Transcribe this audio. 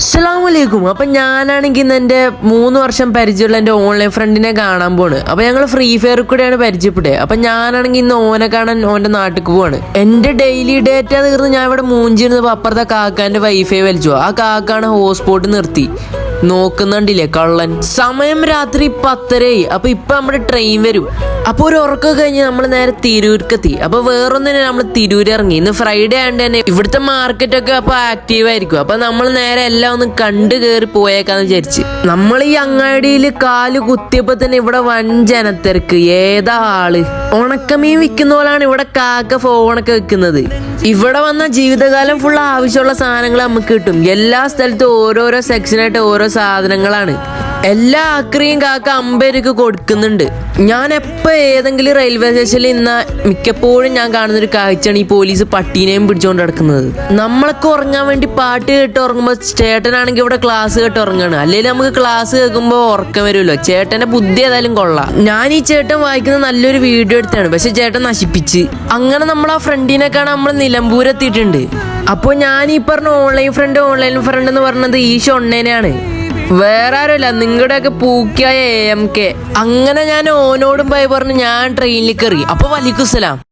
അസ്സലാമലൈക്കും. അപ്പം ഞാനാണെങ്കിൽ ഇന്ന് എൻ്റെ 3 വർഷം പരിചയമുള്ള എൻ്റെ ഓൺലൈൻ ഫ്രണ്ടിനെ കാണാൻ പോണ്. അപ്പം ഞങ്ങൾ ഫ്രീ ഫയർ കൂടെയാണ് പരിചയപ്പെട്ടത്. അപ്പം ഞാനാണെങ്കിൽ ഇന്ന് ഓനെ കാണാൻ ഓൻ്റെ നാട്ടിലേക്ക് പോവാണ്. എൻ്റെ ഡെയിലി ഡേറ്റ തീർന്ന് ഞാൻ ഇവിടെ മൂഞ്ചിരുന്നപ്പോൾ അപ്പുറത്തെ കാക്കാൻ്റെ വൈഫൈ വലിച്ചു. ആ കാക്കാണ് ഹോട്ട്സ്പോട്ട് നിർത്തി നോക്കുന്നുണ്ടില്ലേ കള്ളൻ. സമയം രാത്രി 10:30. അപ്പൊ ഇപ്പൊ നമ്മുടെ ട്രെയിൻ വരും. അപ്പൊ ഒരു ഉറക്കം കഴിഞ്ഞ് നമ്മൾ നേരെ തിരൂർക്കെത്തി. അപ്പൊ വേറൊന്നിനെ നമ്മൾ തിരൂർ ഇറങ്ങി. ഇന്ന് ഫ്രൈഡേ ആയതുകൊണ്ട് തന്നെ ഇവിടുത്തെ മാർക്കറ്റ് ഒക്കെ അപ്പൊ ആക്റ്റീവ് ആയിരിക്കും. അപ്പൊ നമ്മൾ നേരെ എല്ലാം ഒന്ന് കണ്ടു കയറി പോയേക്കാന്ന് വിചാരിച്ച് നമ്മൾ ഈ അങ്ങാടിയിൽ കാല് കുത്തിയപ്പോ തന്നെ ഇവിടെ വൻ ജനത്തിരക്ക്. ഏതാ ആള്? ഉണക്കമീൻ വിൽക്കുന്ന പോലാണ് ഇവിടെ കാക്ക ഫോണൊക്കെ വെക്കുന്നത്. ഇവിടെ വന്ന ജീവിതകാലം ഫുൾ ആവശ്യമുള്ള സാധനങ്ങൾ നമുക്ക് കിട്ടും. എല്ലാ സ്ഥലത്തും ഓരോരോ സെക്ഷനായിട്ട് ഓരോ സാധനങ്ങളാണ്. എല്ലാ ആക്രിയും കാക്ക 50 രൂപ കൊടുക്കുന്നുണ്ട്. ഞാൻ എപ്പോൾ ഏതെങ്കിലും റെയിൽവേ സ്റ്റേഷനിൽ ഇന്ന് മിക്കപ്പോഴും ഞാൻ കാണുന്നൊരു കാഴ്ചയാണ് ഈ പോലീസ് പട്ടീനെയും പിടിച്ചുകൊണ്ട് നടക്കുന്നത്. നമ്മളൊക്കെ ഉറങ്ങാൻ വേണ്ടി പാട്ട് കേട്ട് ഉറങ്ങുമ്പോൾ ചേട്ടനാണെങ്കിൽ ഇവിടെ ക്ലാസ് കേട്ട് ഉറങ്ങാണ്. അല്ലെങ്കിൽ നമുക്ക് ക്ലാസ് കേൾക്കുമ്പോൾ ഉറക്കം വരുമല്ലോ. ചേട്ടൻ്റെ ബുദ്ധി ഏതായാലും കൊള്ളാം. ഞാൻ ഈ ചേട്ടൻ വായിക്കുന്ന നല്ലൊരു വീഡിയോ എടുത്താണ്, പക്ഷെ ചേട്ടൻ നശിപ്പിച്ച്. അങ്ങനെ നമ്മൾ ആ ഫ്രണ്ടിനെ കാണാൻ നമ്മൾ നിലമ്പൂരെത്തിയിട്ടുണ്ട്. അപ്പോൾ ഞാൻ ഈ പറഞ്ഞ ഓൺലൈൻ ഫ്രണ്ട് എന്ന് പറഞ്ഞത് ഈ ഷൊണ്ണേനെയാണ്. വേറെ ആരുമല്ല, നിങ്ങളുടെയൊക്കെ പൂക്കിയായ AMK. അങ്ങനെ ഞാൻ ഓനോടും പോയി പറഞ്ഞു ഞാൻ ട്രെയിനിൽ കയറി. അപ്പൊ വലൈക്കും സലാം.